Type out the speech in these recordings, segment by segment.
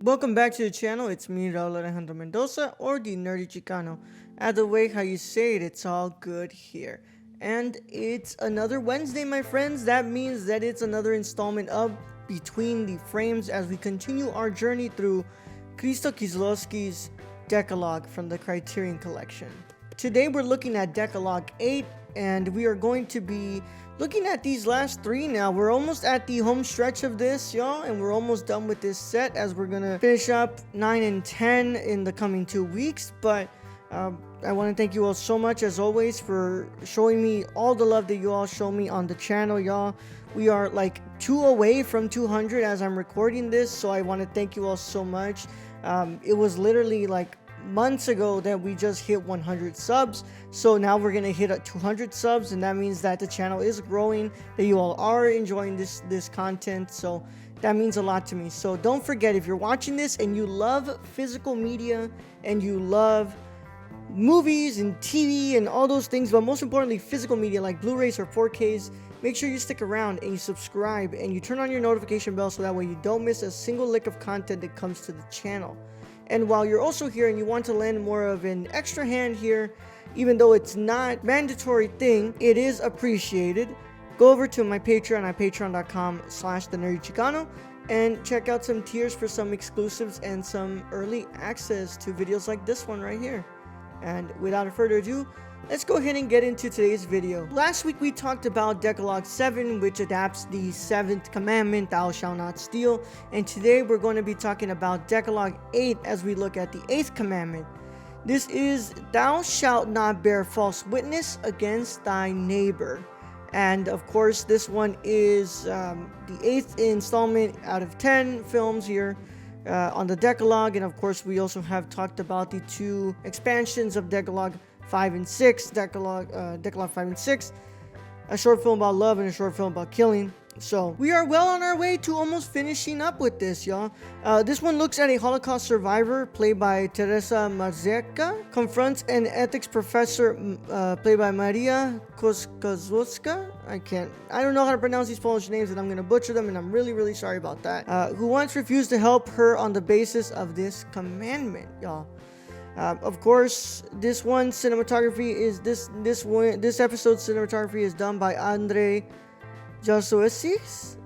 Welcome back to the channel. It's me, Raul Alejandro Mendoza, or the Nerdy Chicano. Either way, how you say it, it's all good here. And it's another Wednesday, my friends. That means that it's another installment of Between the Frames as we continue our journey through Krzysztof Kieslowski's Dekalog from the Criterion collection. Today we're looking at Dekalog VIII, and we are going to be looking at these last three now. We're almost at the home stretch of this, y'all, and we're almost done with this set as we're gonna finish up 9 and 10 in the coming 2 weeks. But I want to thank you all so much, as always, for showing me all the love that you all show me on the channel, y'all. We are like 2 away from 200 as I'm recording this, so I want to thank you all so much. It was literally like months ago that we just hit 100 subs, so now we're gonna hit 200 subs, and that means that the channel is growing, that you all are enjoying this content, so that means a lot to me. So don't forget, if you're watching this and you love physical media and you love movies and TV and all those things, but most importantly physical media like Blu-rays or 4Ks, make sure you stick around and you subscribe and you turn on your notification bell so that way you don't miss a single lick of content that comes to the channel. And while you're also here and you want to lend more of an extra hand here, even though it's not mandatory thing, it is appreciated. Go over to my Patreon at patreon.com/thenerdychicano and check out some tiers for some exclusives and some early access to videos like this one right here. And without further ado, let's go ahead and get into today's video. Last week we talked about Dekalog VII, which adapts the 7th commandment, thou shalt not steal. And today we're going to be talking about Dekalog VIII as we look at the 8th commandment. This is, thou shalt not bear false witness against thy neighbor. And of course this one is the 8th installment out of 10 films here on the Decalogue. And of course we also have talked about the 2 expansions of Decalogue 5 and 6, Dekalog 5 and 6, a short film about love and a short film about killing. So we are well on our way to almost finishing up with this, y'all. This one looks at a Holocaust survivor played by Teresa Marzeka confronts an ethics professor played by Maria Kozłowska. I don't know how to pronounce these Polish names, and I'm gonna butcher them, and I'm really sorry about that. Who once refused to help her on the basis of this commandment, y'all. Of course, this one cinematography is this episode's cinematography is done by Andrzej Jaros.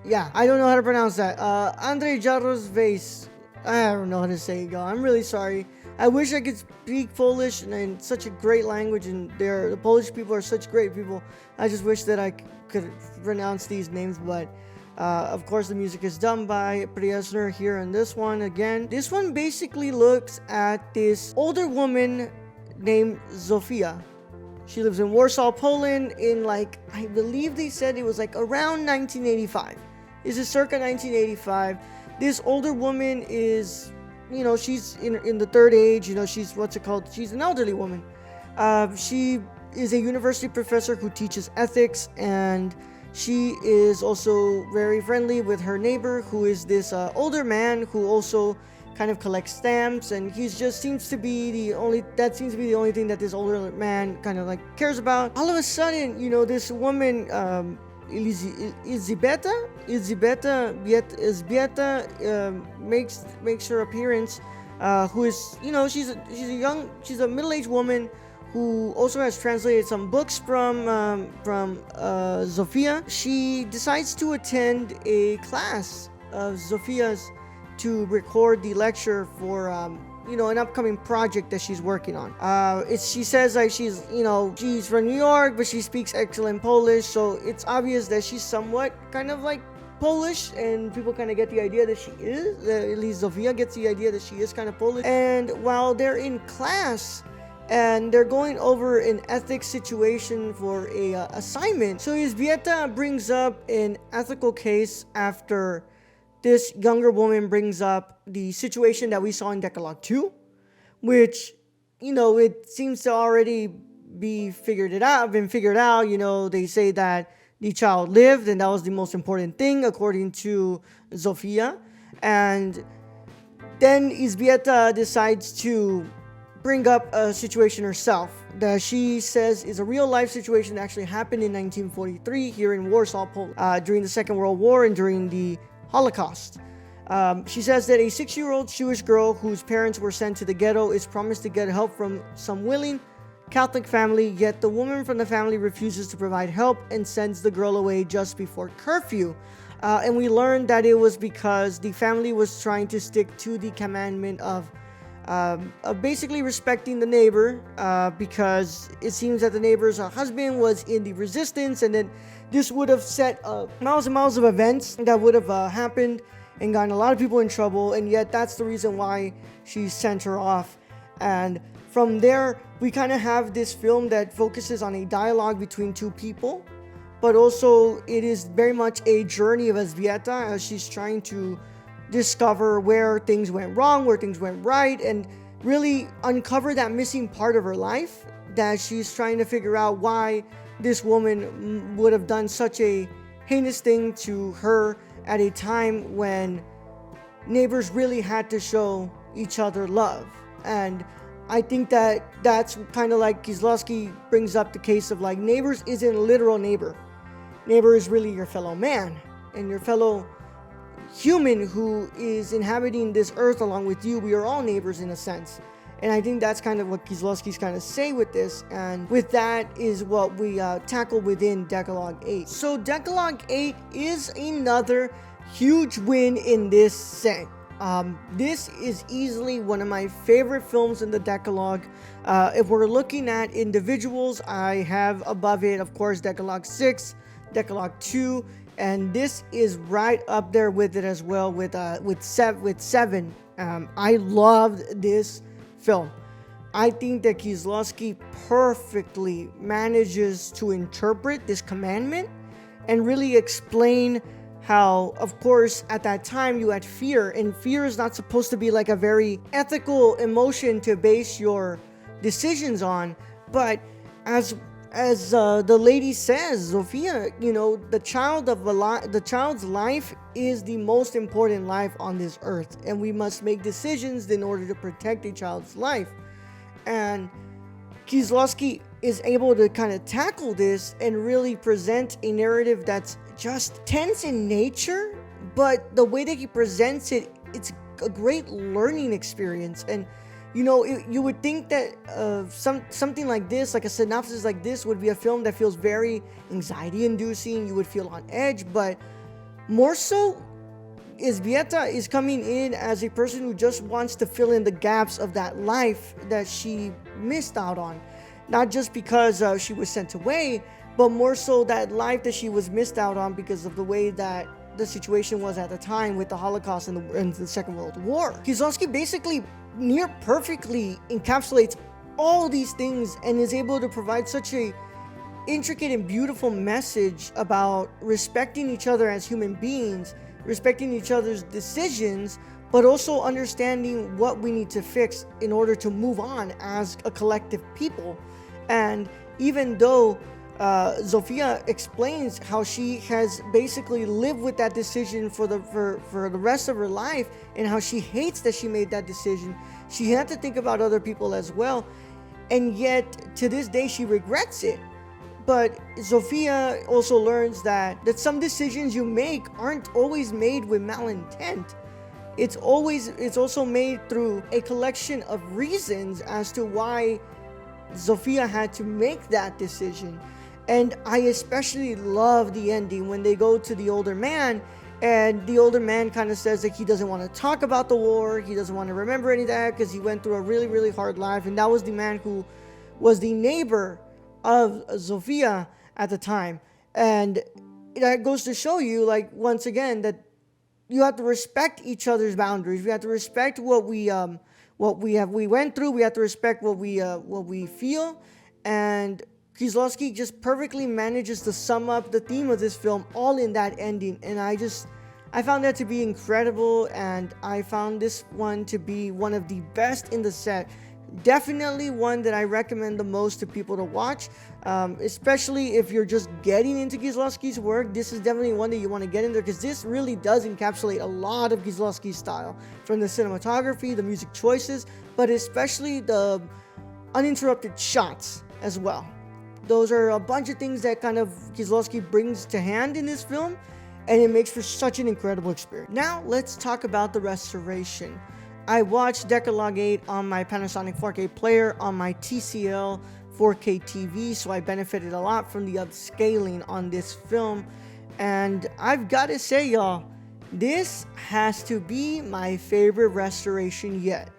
Yeah, I don't know how to pronounce that. Andrzej Jaros. I don't know how to say it, y'all. I'm really sorry. I wish I could speak Polish, and such a great language, and the Polish people are such great people. I just wish that I could pronounce these names, but of course the music is done by Priesner here in this one. Again, this one basically looks at this older woman named Zofia. She lives in Warsaw, Poland in, like, I believe they said it was like around 1985. This is circa 1985. This older woman is, you know, she's in the third age, you know, she's she's an elderly woman. She is a university professor who teaches ethics, and she is also very friendly with her neighbor, who is this older man who also kind of collects stamps, and he just seems to be the only thing that this older man kind of like cares about. All of a sudden, you know, this woman, Elzbieta makes her appearance, who is, you know, she's a middle-aged woman who also has translated some books from Zofia. She decides to attend a class of Zofia's to record the lecture for you know, an upcoming project that she's working on. She says like she's from New York, but she speaks excellent Polish, so it's obvious that she's somewhat kind of like Polish, and people kind of get the idea that she is, at least Zofia gets the idea that she is kind of Polish. And while they're in class and they're going over an ethics situation for a assignment, so Elzbieta brings up an ethical case after this younger woman brings up the situation that we saw in Dekalog II, which, you know, it seems to already been figured out. You know, they say that the child lived, and that was the most important thing according to Zofia. And then Elzbieta decides to bring up a situation herself. that she says is a real life situation that actually happened in 1943 here in Warsaw, Poland, during the Second World War and during the Holocaust. She says that a 6-year-old Jewish girl whose parents were sent to the ghetto is promised to get help from some willing Catholic family, yet the woman from the family refuses to provide help and sends the girl away just before curfew. And we learned that it was because the family was trying to stick to the commandment of basically respecting the neighbor, because it seems that the neighbor's husband was in the resistance, and then this would have set miles and miles of events that would have happened and gotten a lot of people in trouble, and yet that's the reason why she sent her off. And from there, we kind of have this film that focuses on a dialogue between two people, but also it is very much a journey of Elżbieta as she's trying to discover where things went wrong, where things went right, and really uncover that missing part of her life that she's trying to figure out why this woman would have done such a heinous thing to her at a time when neighbors really had to show each other love. And I think that that's kind of like Kieslowski brings up the case of like neighbors isn't a literal neighbor. Neighbor is really your fellow man and your fellow human who is inhabiting this earth along with you. We are all neighbors in a sense. And I think that's kind of what Kieslowski's kind of say with this. And with that is what we tackle within Dekalog VIII. So Dekalog VIII is another huge win in this set. This is easily one of my favorite films in the Decalogue. If we're looking at individuals, I have above it, of course, Dekalog VI, Dekalog II, and this is right up there with it as well with seven. I loved this film. I think that Kieslowski perfectly manages to interpret this commandment and really explain how, of course, at that time you had fear, and fear is not supposed to be like a very ethical emotion to base your decisions on. But as the lady says, Zofia, you know, the child's life is the most important life on this earth, and we must make decisions in order to protect a child's life. And Kieslowski is able to kind of tackle this and really present a narrative that's just tense in nature, but the way that he presents it, it's a great learning experience. And you know, you would think that something like this, like a synopsis like this, would be a film that feels very anxiety-inducing. You would feel on edge, but more so, Elżbieta is coming in as a person who just wants to fill in the gaps of that life that she missed out on. Not just because she was sent away, but more so that life that she was missed out on because of the way that the situation was at the time with the Holocaust and the Second World War. Kieslowski basically near perfectly encapsulates all these things and is able to provide such a intricate and beautiful message about respecting each other as human beings, respecting each other's decisions, but also understanding what we need to fix in order to move on as a collective people. And even though Zofia explains how she has basically lived with that decision for the rest of her life, and how she hates that she made that decision, she had to think about other people as well, and yet to this day she regrets it. But Zofia also learns that some decisions you make aren't always made with malintent. It's also made through a collection of reasons as to why Zofia had to make that decision. And I especially love the ending when they go to the older man, and the older man kind of says that he doesn't want to talk about the war, he doesn't want to remember any of that because he went through a really, really hard life. And that was the man who was the neighbor of Zofia at the time. And that goes to show you, like, once again, that you have to respect each other's boundaries. We have to respect what we went through. We have to respect what we feel. And Kieslowski just perfectly manages to sum up the theme of this film all in that ending. And I found that to be incredible, and I found this one to be one of the best in the set. Definitely one that I recommend the most to people to watch, especially if you're just getting into Kieslowski's work. This is definitely one that you want to get in there, because this really does encapsulate a lot of Kieslowski's style, from the cinematography, the music choices, but especially the uninterrupted shots as well. Those are a bunch of things that kind of Kieslowski brings to hand in this film, and it makes for such an incredible experience. Now let's talk about the restoration. I watched Dekalog VIII on my Panasonic 4K player on my TCL 4K TV, so I benefited a lot from the upscaling on this film. And I've got to say, y'all, this has to be my favorite restoration yet.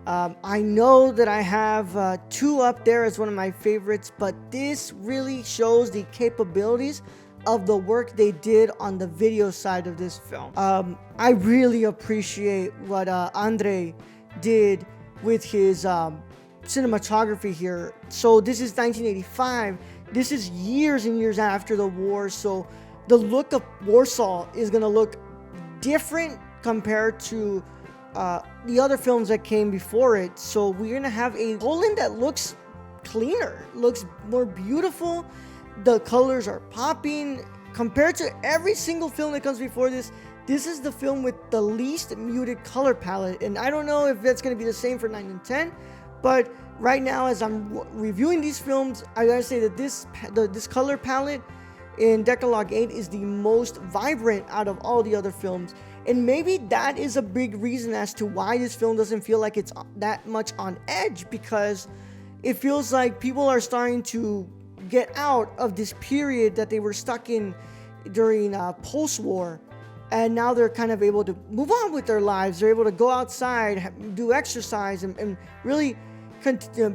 I know that I have 2 up there as one of my favorites, but this really shows the capabilities of the work they did on the video side of this film. I really appreciate what Andre did with his cinematography here. So this is 1985. This is years and years after the war, so the look of Warsaw is gonna look different compared to the other films that came before it. So we're gonna have a Poland that looks cleaner, looks more beautiful. The colors are popping compared to every single film that comes before this. This is the film with the least muted color palette, and I don't know if that's going to be the same for 9 and 10, but right now as I'm reviewing these films, I gotta say that this color palette in Dekalog VIII is the most vibrant out of all the other films. And maybe that is a big reason as to why this film doesn't feel like it's that much on edge, because it feels like people are starting to get out of this period that they were stuck in during post-war, and now they're kind of able to move on with their lives. They're able to go outside, do exercise, and really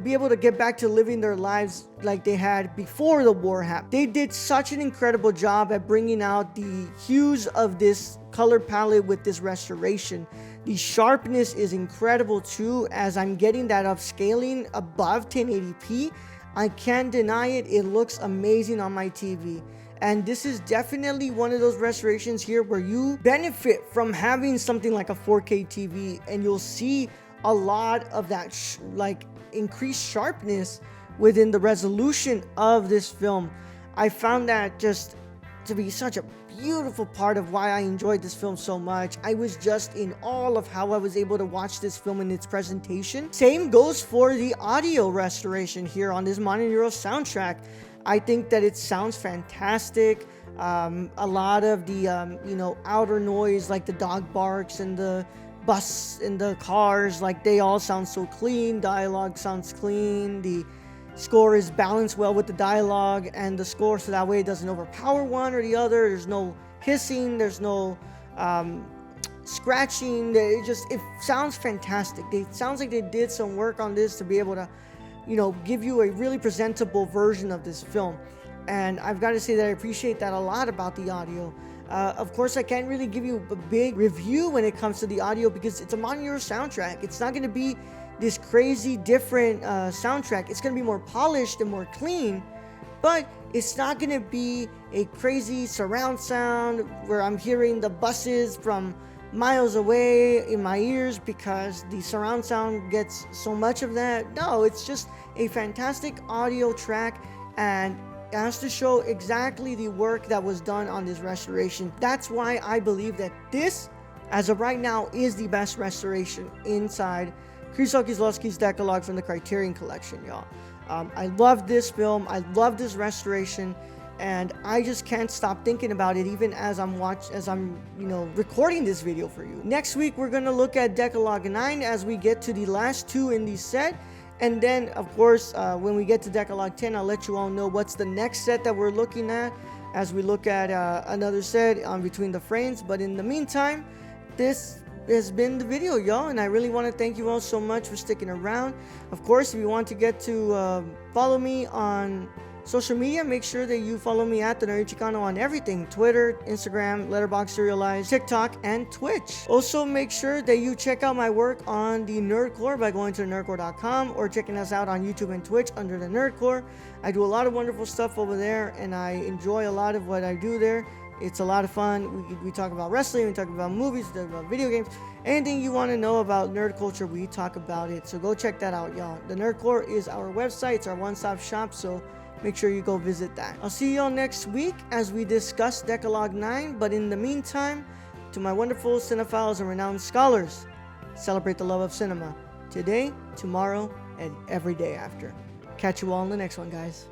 be able to get back to living their lives like they had before the war happened. They did such an incredible job at bringing out the hues of this color palette with this restoration. The sharpness is incredible too, as I'm getting that upscaling above 1080p. I can't deny it, it looks amazing on my TV. And this is definitely one of those restorations here where you benefit from having something like a 4K TV, and you'll see a lot of that increased sharpness within the resolution of this film. I found that just to be such a beautiful part of why I enjoyed this film so much. I was just in awe of how I was able to watch this film in its presentation. Same goes for the audio restoration here on this Modern Euro soundtrack. I think that it sounds fantastic. A lot of the outer noise, like the dog barks and the bus and the cars, like they all sound so clean. Dialogue sounds clean. The score is balanced well with the dialogue and the score, so that way it doesn't overpower one or the other. There's no hissing, there's no scratching. It sounds fantastic. It sounds like they did some work on this to be able to give you a really presentable version of this film. And I've got to say that I appreciate that a lot about the audio. Of course, I can't really give you a big review when it comes to the audio because it's a Modern Euro soundtrack. It's not going to be this crazy different soundtrack. It's going to be more polished and more clean, but it's not going to be a crazy surround sound where I'm hearing the buses from miles away in my ears because the surround sound gets so much of that. No, it's just a fantastic audio track, and it has to show exactly the work that was done on this restoration. That's why I believe that this, as of right now, is the best restoration inside Krzysztof Kieslowski's Dekalog from the Criterion collection, y'all. I love this film. I love this restoration, and I just can't stop thinking about it even as I'm recording this video for you. Next week we're gonna look at Dekalog IX as we get to the last 2 in the set. And then, of course, when we get to Dekalog X, I'll let you all know what's the next set that we're looking at as we look at another set on Between the Frames. But in the meantime, this has been the video, y'all, and I really want to thank you all so much for sticking around. Of course, if you want to get to follow me on social media, make sure that you follow me at The Nerdy Chicano on everything: Twitter, Instagram, Letterboxd, Serialized, TikTok, and Twitch. Also, make sure that you check out my work on the Nerdcore by going to nerdcore.com or checking us out on YouTube and Twitch under the Nerdcore. I do a lot of wonderful stuff over there, and I enjoy a lot of what I do there. It's a lot of fun. We talk about wrestling, we talk about movies, we talk about video games. Anything you want to know about nerd culture, we talk about it. So go check that out, y'all. The Nerdcore is our website. It's our one-stop shop, so make sure you go visit that. I'll see y'all next week as we discuss Dekalog IX. But in the meantime, to my wonderful cinephiles and renowned scholars, celebrate the love of cinema today, tomorrow, and every day after. Catch you all in the next one, guys.